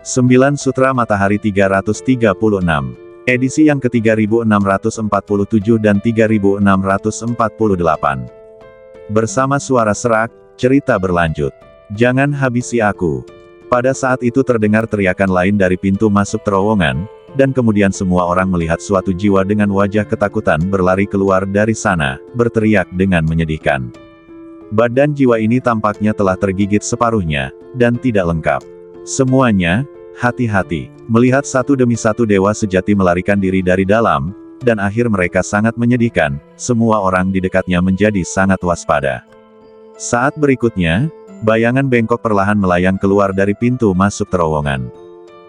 9 Sutra Matahari 336. Edisi yang ke-3647 dan 3648. Bersama suara serak, cerita berlanjut. Jangan habisi aku. Pada saat itu terdengar teriakan lain dari pintu masuk terowongan, dan kemudian semua orang melihat suatu jiwa dengan wajah ketakutan berlari keluar dari sana, berteriak dengan menyedihkan. Badan jiwa ini tampaknya telah tergigit separuhnya, dan tidak lengkap. Semuanya, hati-hati, melihat satu demi satu dewa sejati melarikan diri dari dalam, dan akhir mereka sangat menyedihkan, semua orang di dekatnya menjadi sangat waspada. Saat berikutnya, bayangan bengkok perlahan melayang keluar dari pintu masuk terowongan.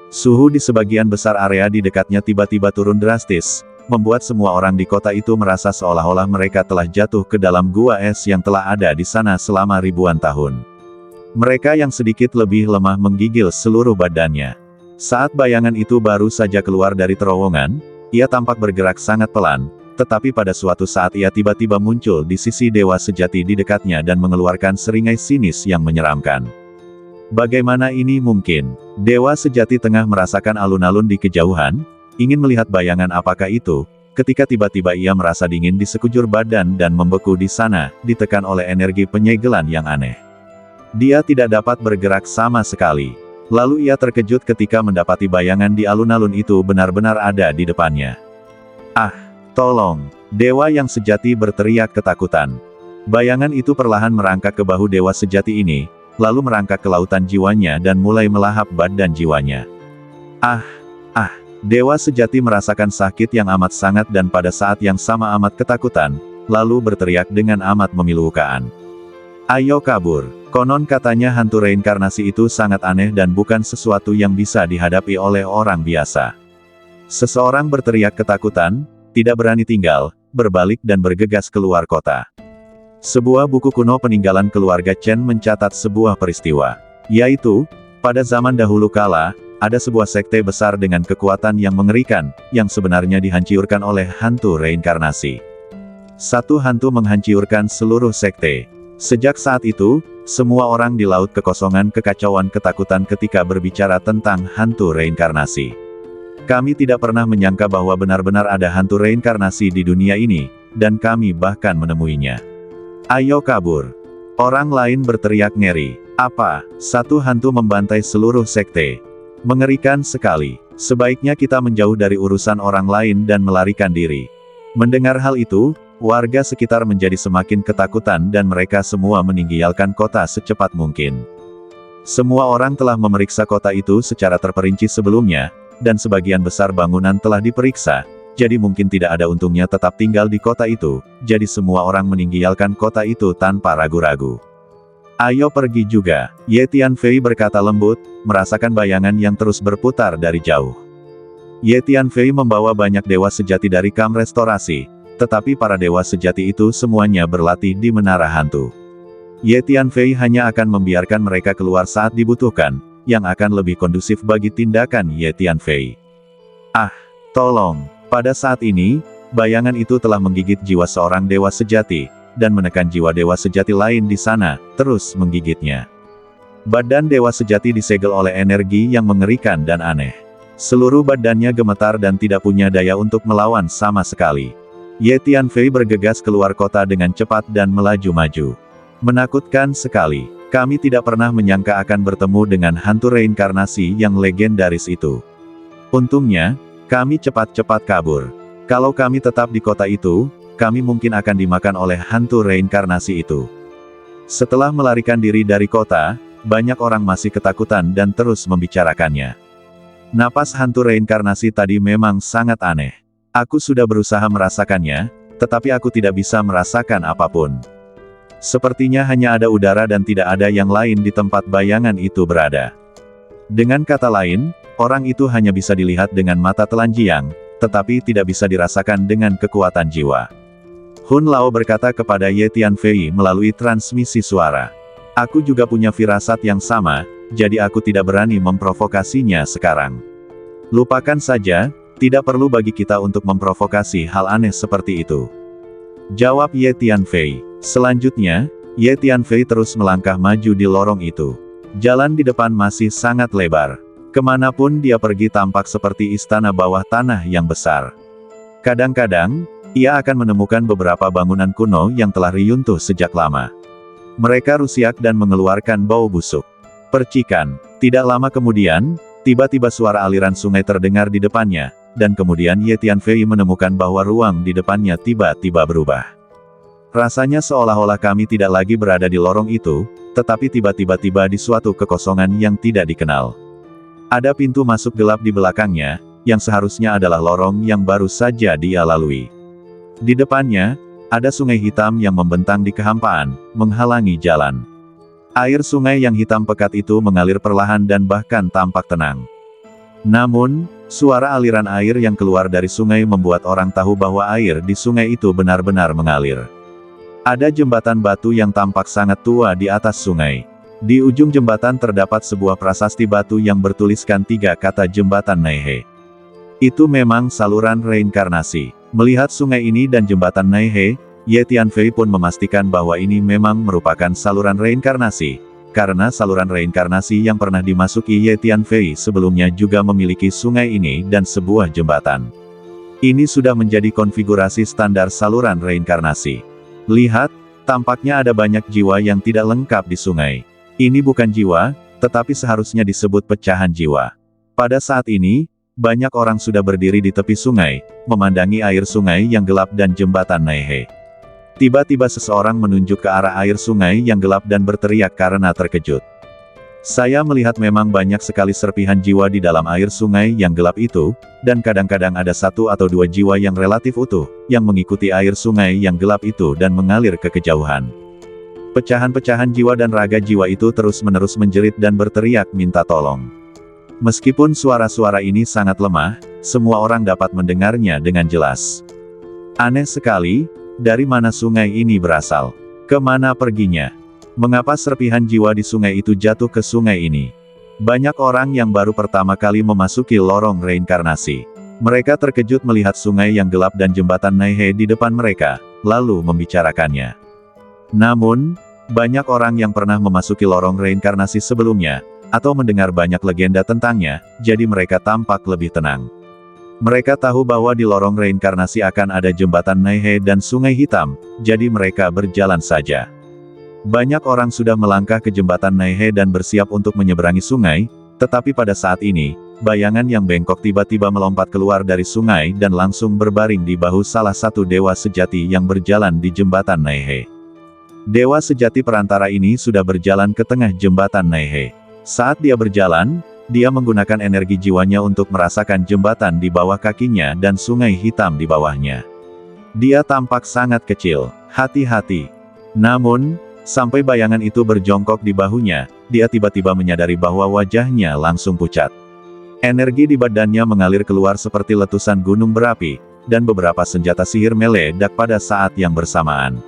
Suhu di sebagian besar area di dekatnya tiba-tiba turun drastis, membuat semua orang di kota itu merasa seolah-olah mereka telah jatuh ke dalam gua es yang telah ada di sana selama ribuan tahun. Mereka yang sedikit lebih lemah menggigil seluruh badannya. Saat bayangan itu baru saja keluar dari terowongan, ia tampak bergerak sangat pelan, tetapi pada suatu saat ia tiba-tiba muncul di sisi dewa sejati di dekatnya dan mengeluarkan seringai sinis yang menyeramkan. Bagaimana ini mungkin? Dewa sejati tengah merasakan alun-alun di kejauhan, ingin melihat bayangan apakah itu, ketika tiba-tiba ia merasa dingin di sekujur badan dan membeku di sana, ditekan oleh energi penyegelan yang aneh. Dia tidak dapat bergerak sama sekali. Lalu ia terkejut ketika mendapati bayangan di alun-alun itu benar-benar ada di depannya. Ah, tolong! Dewa yang sejati berteriak ketakutan. Bayangan itu perlahan merangkak ke bahu dewa sejati ini, lalu merangkak ke lautan jiwanya dan mulai melahap badan jiwanya. Ah! Dewa sejati merasakan sakit yang amat sangat dan pada saat yang sama amat ketakutan, lalu berteriak dengan amat memilukan. Ayo kabur! Konon katanya hantu reinkarnasi itu sangat aneh dan bukan sesuatu yang bisa dihadapi oleh orang biasa. Seseorang berteriak ketakutan, tidak berani tinggal, berbalik dan bergegas keluar kota. Sebuah buku kuno peninggalan keluarga Chen mencatat sebuah peristiwa. Yaitu, pada zaman dahulu kala, ada sebuah sekte besar dengan kekuatan yang mengerikan, yang sebenarnya dihancurkan oleh hantu reinkarnasi. Satu hantu menghancurkan seluruh sekte. Sejak saat itu, semua orang di laut kekosongan kekacauan ketakutan ketika berbicara tentang hantu reinkarnasi. Kami tidak pernah menyangka bahwa benar-benar ada hantu reinkarnasi di dunia ini, dan kami bahkan menemuinya. Ayo kabur! Orang lain berteriak ngeri. Apa? Satu hantu membantai seluruh sekte. Mengerikan sekali. Sebaiknya kita menjauh dari urusan orang lain dan melarikan diri. Mendengar hal itu, warga sekitar menjadi semakin ketakutan dan mereka semua meninggalkan kota secepat mungkin. Semua orang telah memeriksa kota itu secara terperinci sebelumnya, dan sebagian besar bangunan telah diperiksa, jadi mungkin tidak ada untungnya tetap tinggal di kota itu, jadi semua orang meninggalkan kota itu tanpa ragu-ragu. Ayo pergi juga, Ye Tianfei berkata lembut, merasakan bayangan yang terus berputar dari jauh. Ye Tianfei membawa banyak dewa sejati dari Kam Restorasi, tetapi para dewa sejati itu semuanya berlatih di menara hantu. Ye Tianfei hanya akan membiarkan mereka keluar saat dibutuhkan, yang akan lebih kondusif bagi tindakan Ye Tianfei. Ah, tolong! Pada saat ini, bayangan itu telah menggigit jiwa seorang dewa sejati, dan menekan jiwa dewa sejati lain di sana, terus menggigitnya. Badan dewa sejati disegel oleh energi yang mengerikan dan aneh. Seluruh badannya gemetar dan tidak punya daya untuk melawan sama sekali. Ye Tianfei bergegas keluar kota dengan cepat dan melaju-maju. Menakutkan sekali. Kami tidak pernah menyangka akan bertemu dengan hantu reinkarnasi yang legendaris itu. Untungnya, kami cepat-cepat kabur. Kalau kami tetap di kota itu, kami mungkin akan dimakan oleh hantu reinkarnasi itu. Setelah melarikan diri dari kota, banyak orang masih ketakutan dan terus membicarakannya. Napas hantu reinkarnasi tadi memang sangat aneh. Aku sudah berusaha merasakannya, tetapi aku tidak bisa merasakan apapun. Sepertinya hanya ada udara dan tidak ada yang lain di tempat bayangan itu berada. Dengan kata lain, orang itu hanya bisa dilihat dengan mata telanjang, tetapi tidak bisa dirasakan dengan kekuatan jiwa. Hun Lao berkata kepada Ye Tianfei melalui transmisi suara. Aku juga punya firasat yang sama, jadi aku tidak berani memprovokasinya sekarang. Lupakan saja. Tidak perlu bagi kita untuk memprovokasi hal aneh seperti itu. Jawab Ye Tianfei. Selanjutnya, Ye Tianfei terus melangkah maju di lorong itu. Jalan di depan masih sangat lebar. Kemanapun dia pergi tampak seperti istana bawah tanah yang besar. Kadang-kadang, ia akan menemukan beberapa bangunan kuno yang telah runtuh sejak lama. Mereka rusak dan mengeluarkan bau busuk. Percikan. Tidak lama kemudian, tiba-tiba suara aliran sungai terdengar di depannya, dan kemudian Ye Tianfei menemukan bahwa ruang di depannya tiba-tiba berubah. Rasanya seolah-olah kami tidak lagi berada di lorong itu, tetapi tiba-tiba tiba di suatu kekosongan yang tidak dikenal. Ada pintu masuk gelap di belakangnya, yang seharusnya adalah lorong yang baru saja dia lalui. Di depannya, ada sungai hitam yang membentang di kehampaan, menghalangi jalan. Air sungai yang hitam pekat itu mengalir perlahan dan bahkan tampak tenang. Namun, suara aliran air yang keluar dari sungai membuat orang tahu bahwa air di sungai itu benar-benar mengalir. Ada jembatan batu yang tampak sangat tua di atas sungai. Di ujung jembatan terdapat sebuah prasasti batu yang bertuliskan 3 kata Jembatan Naihe. Itu memang saluran reinkarnasi. Melihat sungai ini dan jembatan Naihe, Ye Tianfei pun memastikan bahwa ini memang merupakan saluran reinkarnasi, karena saluran reinkarnasi yang pernah dimasuki Ye Tianfei sebelumnya juga memiliki sungai ini dan sebuah jembatan. Ini sudah menjadi konfigurasi standar saluran reinkarnasi. Lihat, tampaknya ada banyak jiwa yang tidak lengkap di sungai. Ini bukan jiwa, tetapi seharusnya disebut pecahan jiwa. Pada saat ini, banyak orang sudah berdiri di tepi sungai, memandangi air sungai yang gelap dan jembatan Naihe. Tiba-tiba seseorang menunjuk ke arah air sungai yang gelap dan berteriak karena terkejut. Saya melihat memang banyak sekali serpihan jiwa di dalam air sungai yang gelap itu, dan kadang-kadang ada 1 atau 2 jiwa yang relatif utuh, yang mengikuti air sungai yang gelap itu dan mengalir ke kejauhan. Pecahan-pecahan jiwa dan raga jiwa itu terus-menerus menjerit dan berteriak minta tolong. Meskipun suara-suara ini sangat lemah, semua orang dapat mendengarnya dengan jelas. Aneh sekali, dari mana sungai ini berasal? Kemana perginya? Mengapa serpihan jiwa di sungai itu jatuh ke sungai ini? Banyak orang yang baru pertama kali memasuki lorong reinkarnasi. Mereka terkejut melihat sungai yang gelap dan jembatan Naihe di depan mereka, lalu membicarakannya. Namun, banyak orang yang pernah memasuki lorong reinkarnasi sebelumnya, atau mendengar banyak legenda tentangnya, jadi mereka tampak lebih tenang. Mereka tahu bahwa di lorong reinkarnasi akan ada jembatan Naihe dan sungai hitam, jadi mereka berjalan saja. Banyak orang sudah melangkah ke jembatan Naihe dan bersiap untuk menyeberangi sungai, tetapi pada saat ini, bayangan yang bengkok tiba-tiba melompat keluar dari sungai dan langsung berbaring di bahu salah satu dewa sejati yang berjalan di jembatan Naihe. Dewa sejati perantara ini sudah berjalan ke tengah jembatan Naihe. Saat dia berjalan, dia menggunakan energi jiwanya untuk merasakan jembatan di bawah kakinya dan sungai hitam di bawahnya. Dia tampak sangat kecil, hati-hati. Namun, sampai bayangan itu berjongkok di bahunya, dia tiba-tiba menyadari bahwa wajahnya langsung pucat. Energi di badannya mengalir keluar seperti letusan gunung berapi, dan beberapa senjata sihir meledak pada saat yang bersamaan.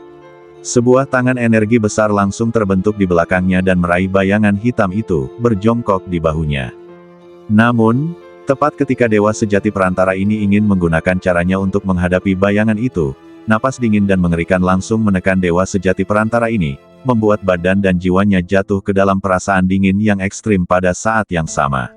Sebuah tangan energi besar langsung terbentuk di belakangnya dan meraih bayangan hitam itu, berjongkok di bahunya. Namun, tepat ketika dewa sejati perantara ini ingin menggunakan caranya untuk menghadapi bayangan itu, napas dingin dan mengerikan langsung menekan dewa sejati perantara ini, membuat badan dan jiwanya jatuh ke dalam perasaan dingin yang ekstrim pada saat yang sama.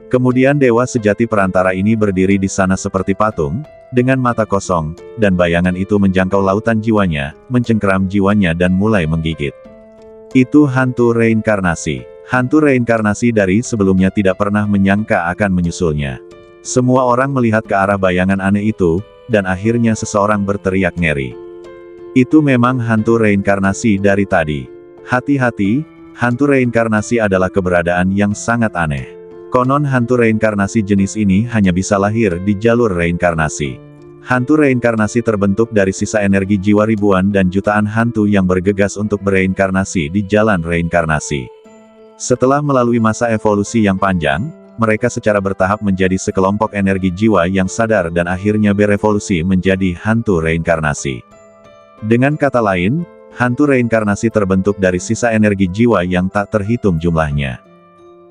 Kemudian dewa sejati perantara ini berdiri di sana seperti patung, dengan mata kosong, dan bayangan itu menjangkau lautan jiwanya, mencengkeram jiwanya dan mulai menggigit. Itu hantu reinkarnasi. Hantu reinkarnasi dari sebelumnya tidak pernah menyangka akan menyusulnya. Semua orang melihat ke arah bayangan aneh itu, dan akhirnya seseorang berteriak ngeri. Itu memang hantu reinkarnasi dari tadi. Hati-hati, hantu reinkarnasi adalah keberadaan yang sangat aneh. Konon hantu reinkarnasi jenis ini hanya bisa lahir di jalur reinkarnasi. Hantu reinkarnasi terbentuk dari sisa energi jiwa ribuan dan jutaan hantu yang bergegas untuk bereinkarnasi di jalan reinkarnasi. Setelah melalui masa evolusi yang panjang, mereka secara bertahap menjadi sekelompok energi jiwa yang sadar dan akhirnya berevolusi menjadi hantu reinkarnasi. Dengan kata lain, hantu reinkarnasi terbentuk dari sisa energi jiwa yang tak terhitung jumlahnya.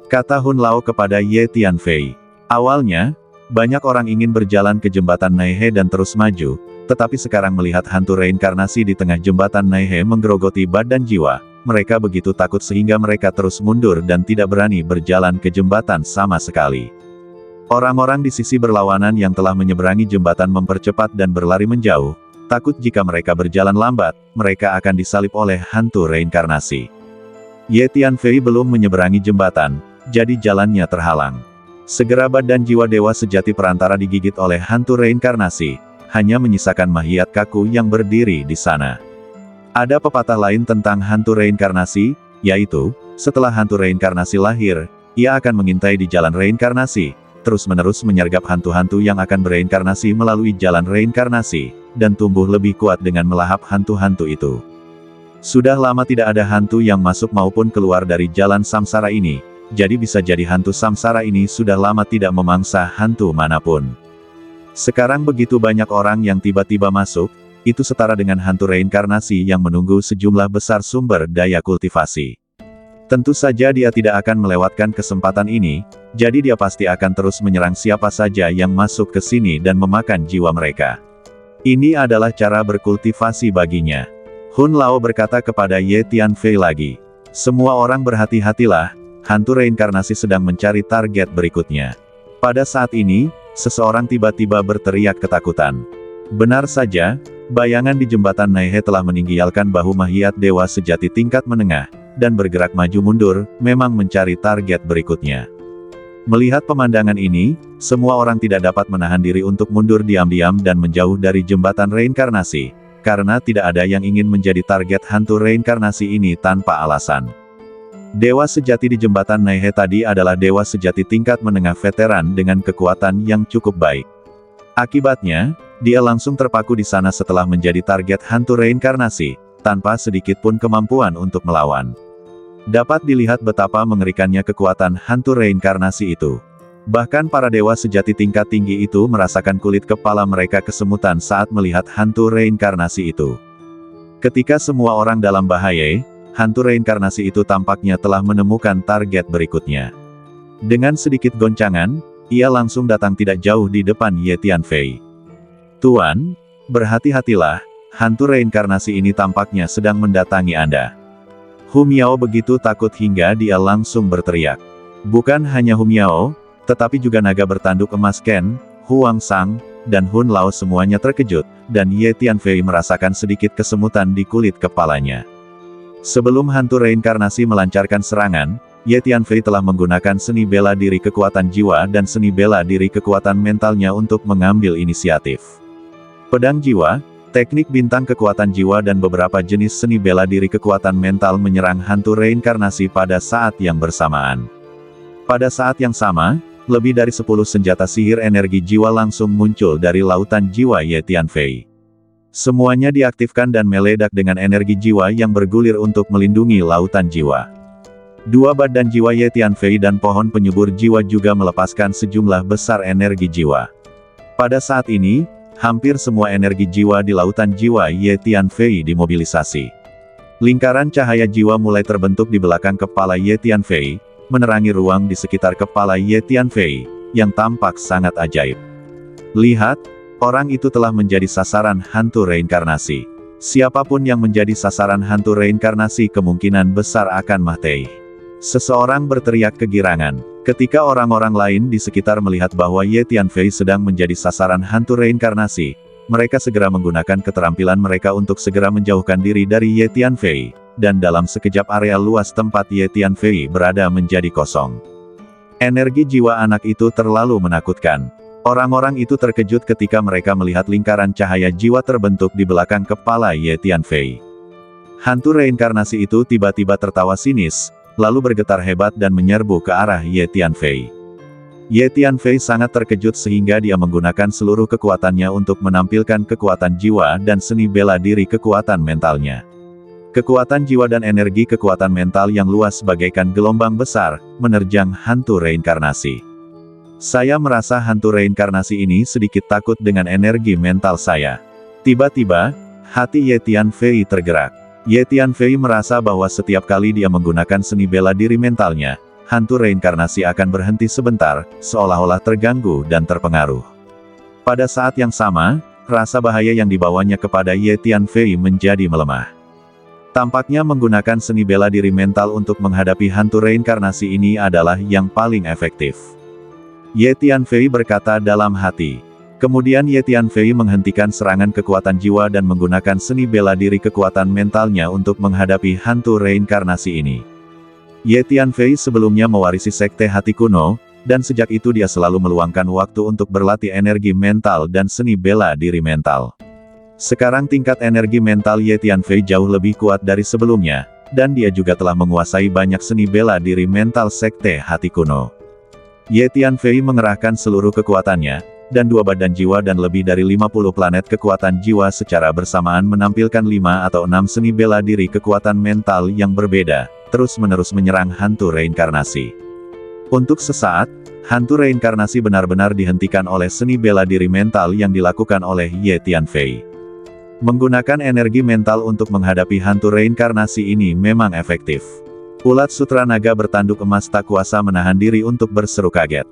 Kata Hun Lao kepada Ye Tianfei. Awalnya, banyak orang ingin berjalan ke jembatan Naihe dan terus maju, tetapi sekarang melihat hantu reinkarnasi di tengah jembatan Naihe menggerogoti badan jiwa, mereka begitu takut sehingga mereka terus mundur dan tidak berani berjalan ke jembatan sama sekali. Orang-orang di sisi berlawanan yang telah menyeberangi jembatan mempercepat dan berlari menjauh, takut jika mereka berjalan lambat, mereka akan disalib oleh hantu reinkarnasi. Ye Tianfei belum menyeberangi jembatan, jadi jalannya terhalang. Segerabat dan jiwa dewa sejati perantara digigit oleh hantu reinkarnasi, hanya menyisakan mayat kaku yang berdiri di sana. Ada pepatah lain tentang hantu reinkarnasi, yaitu, setelah hantu reinkarnasi lahir, ia akan mengintai di jalan reinkarnasi, terus-menerus menyergap hantu-hantu yang akan bereinkarnasi melalui jalan reinkarnasi, dan tumbuh lebih kuat dengan melahap hantu-hantu itu. Sudah lama tidak ada hantu yang masuk maupun keluar dari jalan samsara ini, jadi bisa jadi hantu samsara ini sudah lama tidak memangsa hantu manapun. Sekarang begitu banyak orang yang tiba-tiba masuk, itu setara dengan hantu reinkarnasi yang menunggu sejumlah besar sumber daya kultivasi. Tentu saja dia tidak akan melewatkan kesempatan ini, jadi dia pasti akan terus menyerang siapa saja yang masuk ke sini dan memakan jiwa mereka. Ini adalah cara berkultivasi baginya. Hun Lao berkata kepada Ye Tianfei lagi. Semua orang berhati-hatilah, hantu reinkarnasi sedang mencari target berikutnya. Pada saat ini, seseorang tiba-tiba berteriak ketakutan. Benar saja, bayangan di jembatan Naihe telah meninggalkan bahu mayat dewa sejati tingkat menengah, dan bergerak maju mundur, memang mencari target berikutnya. Melihat pemandangan ini, semua orang tidak dapat menahan diri untuk mundur diam-diam dan menjauh dari jembatan reinkarnasi, karena tidak ada yang ingin menjadi target hantu reinkarnasi ini tanpa alasan. Dewa sejati di jembatan Naihe tadi adalah dewa sejati tingkat menengah veteran dengan kekuatan yang cukup baik. Akibatnya, dia langsung terpaku di sana setelah menjadi target hantu reinkarnasi, tanpa sedikit pun kemampuan untuk melawan. Dapat dilihat betapa mengerikannya kekuatan hantu reinkarnasi itu. Bahkan para dewa sejati tingkat tinggi itu merasakan kulit kepala mereka kesemutan saat melihat hantu reinkarnasi itu. Ketika semua orang dalam bahaya, hantu reinkarnasi itu tampaknya telah menemukan target berikutnya. Dengan sedikit goncangan, ia langsung datang tidak jauh di depan Ye Tianfei. Tuan, berhati-hatilah, hantu reinkarnasi ini tampaknya sedang mendatangi Anda. Hu Miao begitu takut hingga dia langsung berteriak. Bukan hanya Hu Miao, tetapi juga naga bertanduk emas Ken, Huang Sang, dan Hun Lao semuanya terkejut, dan Ye Tianfei merasakan sedikit kesemutan di kulit kepalanya. Sebelum hantu reinkarnasi melancarkan serangan, Ye Tianfei telah menggunakan seni bela diri kekuatan jiwa dan seni bela diri kekuatan mentalnya untuk mengambil inisiatif. Pedang jiwa, teknik bintang kekuatan jiwa dan beberapa jenis seni bela diri kekuatan mental menyerang hantu reinkarnasi pada saat yang bersamaan. Pada saat yang sama, lebih dari 10 senjata sihir energi jiwa langsung muncul dari lautan jiwa Ye Tianfei. Semuanya diaktifkan dan meledak dengan energi jiwa yang bergulir untuk melindungi lautan jiwa. Dua badan jiwa Ye Tianfei dan pohon penyubur jiwa juga melepaskan sejumlah besar energi jiwa. Pada saat ini, hampir semua energi jiwa di lautan jiwa Ye Tianfei dimobilisasi. Lingkaran cahaya jiwa mulai terbentuk di belakang kepala Ye Tianfei, menerangi ruang di sekitar kepala Ye Tianfei, yang tampak sangat ajaib. Lihat, orang itu telah menjadi sasaran hantu reinkarnasi. Siapapun yang menjadi sasaran hantu reinkarnasi kemungkinan besar akan mati. Seseorang berteriak kegirangan. Ketika orang-orang lain di sekitar melihat bahwa Ye Tianfei sedang menjadi sasaran hantu reinkarnasi, mereka segera menggunakan keterampilan mereka untuk segera menjauhkan diri dari Ye Tianfei, dan dalam sekejap area luas tempat Ye Tianfei berada menjadi kosong. Energi jiwa anak itu terlalu menakutkan. Orang-orang itu terkejut ketika mereka melihat lingkaran cahaya jiwa terbentuk di belakang kepala Ye Tianfei. Hantu reinkarnasi itu tiba-tiba tertawa sinis, lalu bergetar hebat dan menyerbu ke arah Ye Tianfei. Ye Tianfei sangat terkejut sehingga dia menggunakan seluruh kekuatannya untuk menampilkan kekuatan jiwa dan seni bela diri kekuatan mentalnya. Kekuatan jiwa dan energi kekuatan mental yang luas bagaikan gelombang besar, menerjang hantu reinkarnasi. Saya merasa hantu reinkarnasi ini sedikit takut dengan energi mental saya. Tiba-tiba, hati Ye Tianfei tergerak. Ye Tianfei merasa bahwa setiap kali dia menggunakan seni bela diri mentalnya, hantu reinkarnasi akan berhenti sebentar, seolah-olah terganggu dan terpengaruh. Pada saat yang sama, rasa bahaya yang dibawanya kepada Ye Tianfei menjadi melemah. Tampaknya menggunakan seni bela diri mental untuk menghadapi hantu reinkarnasi ini adalah yang paling efektif. Ye Tianfei berkata dalam hati. Kemudian Ye Tianfei menghentikan serangan kekuatan jiwa dan menggunakan seni bela diri kekuatan mentalnya untuk menghadapi hantu reinkarnasi ini. Ye Tianfei sebelumnya mewarisi sekte hati kuno, dan sejak itu dia selalu meluangkan waktu untuk berlatih energi mental dan seni bela diri mental. Sekarang tingkat energi mental Ye Tianfei jauh lebih kuat dari sebelumnya, dan dia juga telah menguasai banyak seni bela diri mental sekte hati kuno. Ye Tianfei mengerahkan seluruh kekuatannya, dan 2 badan jiwa dan lebih dari 50 planet kekuatan jiwa secara bersamaan menampilkan 5 atau 6 seni bela diri kekuatan mental yang berbeda, terus-menerus menyerang hantu reinkarnasi. Untuk sesaat, hantu reinkarnasi benar-benar dihentikan oleh seni bela diri mental yang dilakukan oleh Ye Tianfei. Menggunakan energi mental untuk menghadapi hantu reinkarnasi ini memang efektif. Ulat sutra naga bertanduk emas tak kuasa menahan diri untuk berseru kaget.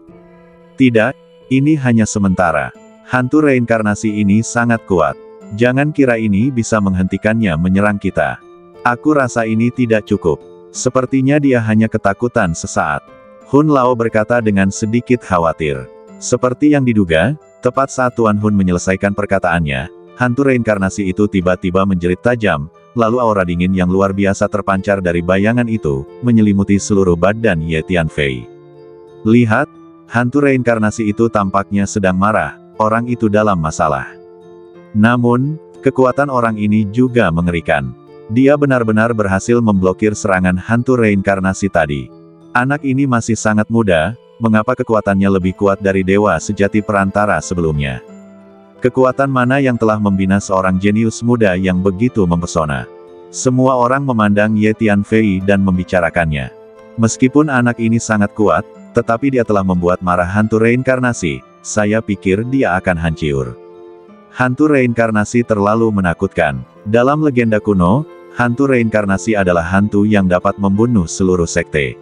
Tidak, ini hanya sementara. Hantu reinkarnasi ini sangat kuat. Jangan kira ini bisa menghentikannya menyerang kita. Aku rasa ini tidak cukup. Sepertinya dia hanya ketakutan sesaat. Hun Lao berkata dengan sedikit khawatir. Seperti yang diduga, tepat saat Tuan Hun menyelesaikan perkataannya, hantu reinkarnasi itu tiba-tiba menjerit tajam, lalu aura dingin yang luar biasa terpancar dari bayangan itu, menyelimuti seluruh badan Ye Tianfei. Lihat, hantu reinkarnasi itu tampaknya sedang marah, orang itu dalam masalah. Namun, kekuatan orang ini juga mengerikan. Dia benar-benar berhasil memblokir serangan hantu reinkarnasi tadi. Anak ini masih sangat muda, mengapa kekuatannya lebih kuat dari dewa sejati perantara sebelumnya? Kekuatan mana yang telah membina seorang jenius muda yang begitu mempesona? Semua orang memandang Ye Tianfei dan membicarakannya. Meskipun anak ini sangat kuat, tetapi dia telah membuat marah hantu reinkarnasi, saya pikir dia akan hancur. Hantu reinkarnasi terlalu menakutkan. Dalam legenda kuno, hantu reinkarnasi adalah hantu yang dapat membunuh seluruh sekte.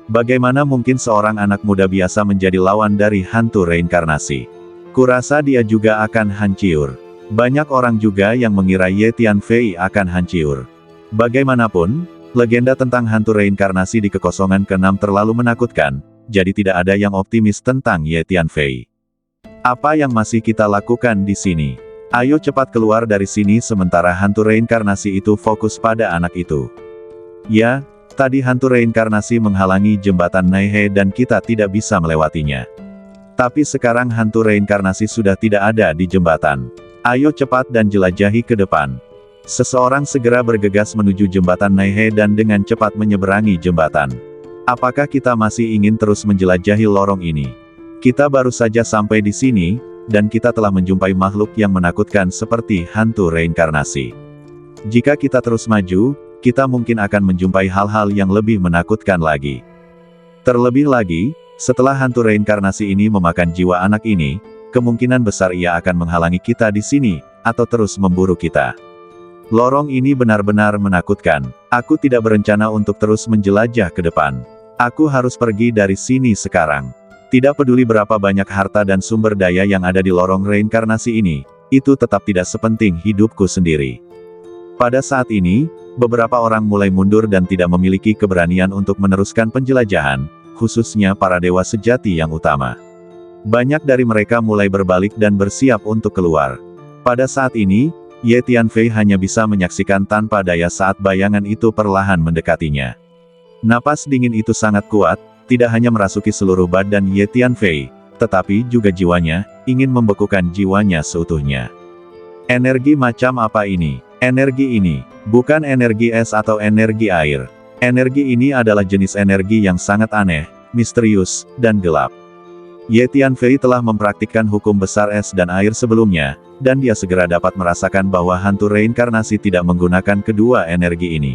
Bagaimana mungkin seorang anak muda biasa menjadi lawan dari hantu reinkarnasi? Kurasa dia juga akan hancur. Banyak orang juga yang mengira Ye Tianfei akan hancur. Bagaimanapun, legenda tentang hantu reinkarnasi di kekosongan ke-6 terlalu menakutkan, jadi tidak ada yang optimis tentang Ye Tianfei. Apa yang masih kita lakukan di sini? Ayo cepat keluar dari sini sementara hantu reinkarnasi itu fokus pada anak itu. Ya, tadi hantu reinkarnasi menghalangi jembatan Naihe dan kita tidak bisa melewatinya. Tapi sekarang hantu reinkarnasi sudah tidak ada di jembatan. Ayo cepat dan jelajahi ke depan. Seseorang segera bergegas menuju jembatan Naihe dan dengan cepat menyeberangi jembatan. Apakah kita masih ingin terus menjelajahi lorong ini? Kita baru saja sampai di sini, dan kita telah menjumpai makhluk yang menakutkan seperti hantu reinkarnasi. Jika kita terus maju, kita mungkin akan menjumpai hal-hal yang lebih menakutkan lagi. Terlebih lagi, setelah hantu reinkarnasi ini memakan jiwa anak ini, kemungkinan besar ia akan menghalangi kita di sini, atau terus memburu kita. Lorong ini benar-benar menakutkan. Aku tidak berencana untuk terus menjelajah ke depan. Aku harus pergi dari sini sekarang. Tidak peduli berapa banyak harta dan sumber daya yang ada di lorong reinkarnasi ini, itu tetap tidak sepenting hidupku sendiri. Pada saat ini, beberapa orang mulai mundur dan tidak memiliki keberanian untuk meneruskan penjelajahan, khususnya para dewa sejati yang utama. Banyak dari mereka mulai berbalik dan bersiap untuk keluar. Pada saat ini, Ye Tianfei hanya bisa menyaksikan tanpa daya saat bayangan itu perlahan mendekatinya. Napas dingin itu sangat kuat, tidak hanya merasuki seluruh badan Ye Tianfei, tetapi juga jiwanya, ingin membekukan jiwanya seutuhnya. Energi macam apa ini? Energi ini, bukan energi es atau energi air. Energi ini adalah jenis energi yang sangat aneh, misterius, dan gelap. Ye Tianfei telah mempraktikkan hukum besar es dan air sebelumnya, dan dia segera dapat merasakan bahwa hantu reinkarnasi tidak menggunakan kedua energi ini.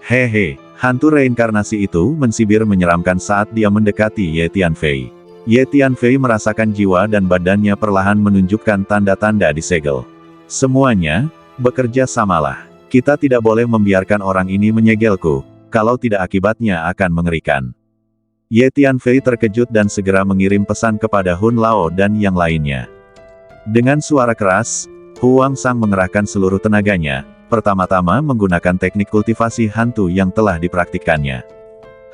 Hehe, hantu reinkarnasi itu mensibir menyeramkan saat dia mendekati Ye Tianfei. Ye Tianfei merasakan jiwa dan badannya perlahan menunjukkan tanda-tanda disegel. Semuanya, bekerja samalah. Kita tidak boleh membiarkan orang ini menyegelku, kalau tidak akibatnya akan mengerikan. Ye Tianfei terkejut dan segera mengirim pesan kepada Hun Lao dan yang lainnya. Dengan suara keras, Huang Sang mengerahkan seluruh tenaganya, pertama-tama menggunakan teknik kultivasi hantu yang telah dipraktikkannya.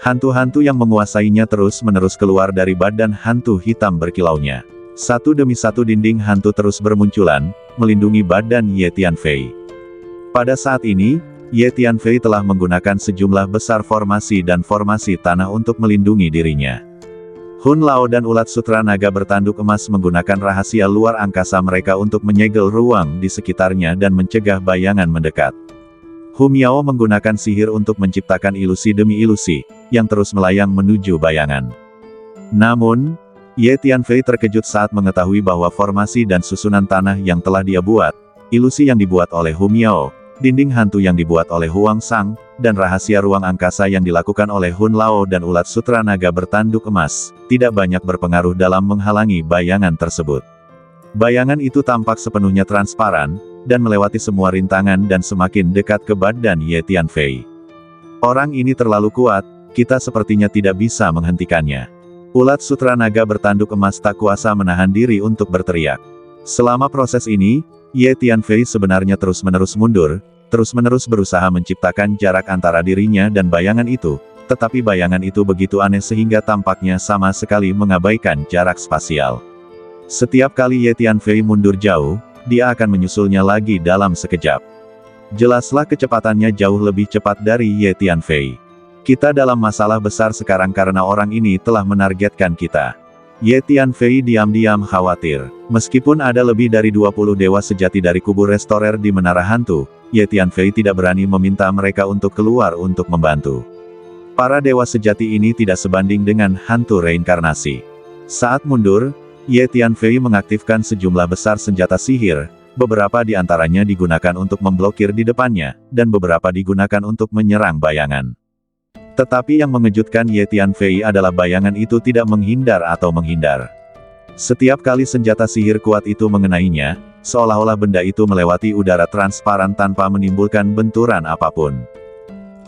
Hantu-hantu yang menguasainya terus-menerus keluar dari badan hantu hitam berkilaunya. Satu demi satu dinding hantu terus bermunculan, melindungi badan Ye Tianfei. Pada saat ini, Ye Tianfei telah menggunakan sejumlah besar formasi dan formasi tanah untuk melindungi dirinya. Hun Lao dan ulat sutra naga bertanduk emas menggunakan rahasia luar angkasa mereka untuk menyegel ruang di sekitarnya dan mencegah bayangan mendekat. Hu Miao menggunakan sihir untuk menciptakan ilusi demi ilusi, yang terus melayang menuju bayangan. Namun, Ye Tianfei terkejut saat mengetahui bahwa formasi dan susunan tanah yang telah dia buat, ilusi yang dibuat oleh Hu Miao, dinding hantu yang dibuat oleh Huang Sang, dan rahasia ruang angkasa yang dilakukan oleh Hun Lao dan ulat sutra naga bertanduk emas, tidak banyak berpengaruh dalam menghalangi bayangan tersebut. Bayangan itu tampak sepenuhnya transparan, dan melewati semua rintangan dan semakin dekat ke badan Ye Tianfei. Orang ini terlalu kuat, kita sepertinya tidak bisa menghentikannya. Ulat sutra naga bertanduk emas tak kuasa menahan diri untuk berteriak. Selama proses ini, Ye Tianfei sebenarnya terus-menerus mundur, terus-menerus berusaha menciptakan jarak antara dirinya dan bayangan itu, tetapi bayangan itu begitu aneh sehingga tampaknya sama sekali mengabaikan jarak spasial. Setiap kali Ye Tianfei mundur jauh, dia akan menyusulnya lagi dalam sekejap. Jelaslah kecepatannya jauh lebih cepat dari Ye Tianfei. Kita dalam masalah besar sekarang karena orang ini telah menargetkan kita. Ye Tianfei diam-diam khawatir. Meskipun ada lebih dari 20 dewa sejati dari kubu restorer di Menara Hantu, Ye Tianfei tidak berani meminta mereka untuk keluar untuk membantu. Para dewa sejati ini tidak sebanding dengan hantu reinkarnasi. Saat mundur, Ye Tianfei mengaktifkan sejumlah besar senjata sihir, beberapa di antaranya digunakan untuk memblokir di depannya, dan beberapa digunakan untuk menyerang bayangan. Tetapi yang mengejutkan Ye Tianfei adalah bayangan itu tidak menghindar atau menghindar. Setiap kali senjata sihir kuat itu mengenainya, seolah-olah benda itu melewati udara transparan tanpa menimbulkan benturan apapun.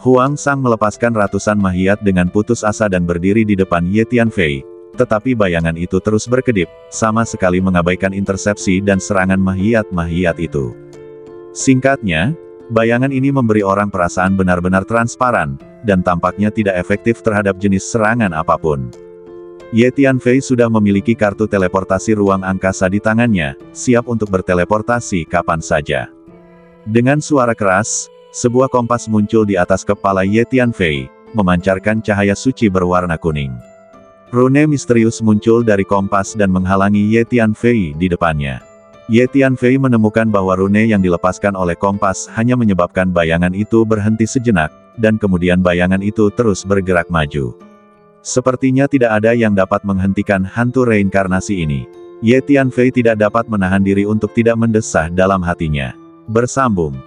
Huang Sang melepaskan ratusan mahiat dengan putus asa dan berdiri di depan Ye Tianfei, tetapi bayangan itu terus berkedip, sama sekali mengabaikan intersepsi dan serangan mahiat-mahiat itu. Singkatnya, bayangan ini memberi orang perasaan benar-benar transparan, dan tampaknya tidak efektif terhadap jenis serangan apapun. Ye Tianfei sudah memiliki kartu teleportasi ruang angkasa di tangannya, siap untuk berteleportasi kapan saja. Dengan suara keras, sebuah kompas muncul di atas kepala Ye Tianfei, memancarkan cahaya suci berwarna kuning. Rune misterius muncul dari kompas dan menghalangi Ye Tianfei di depannya. Ye Tianfei menemukan bahwa rune yang dilepaskan oleh kompas hanya menyebabkan bayangan itu berhenti sejenak, dan kemudian bayangan itu terus bergerak maju. Sepertinya tidak ada yang dapat menghentikan hantu reinkarnasi ini. Ye Tianfei tidak dapat menahan diri untuk tidak mendesah dalam hatinya. Bersambung.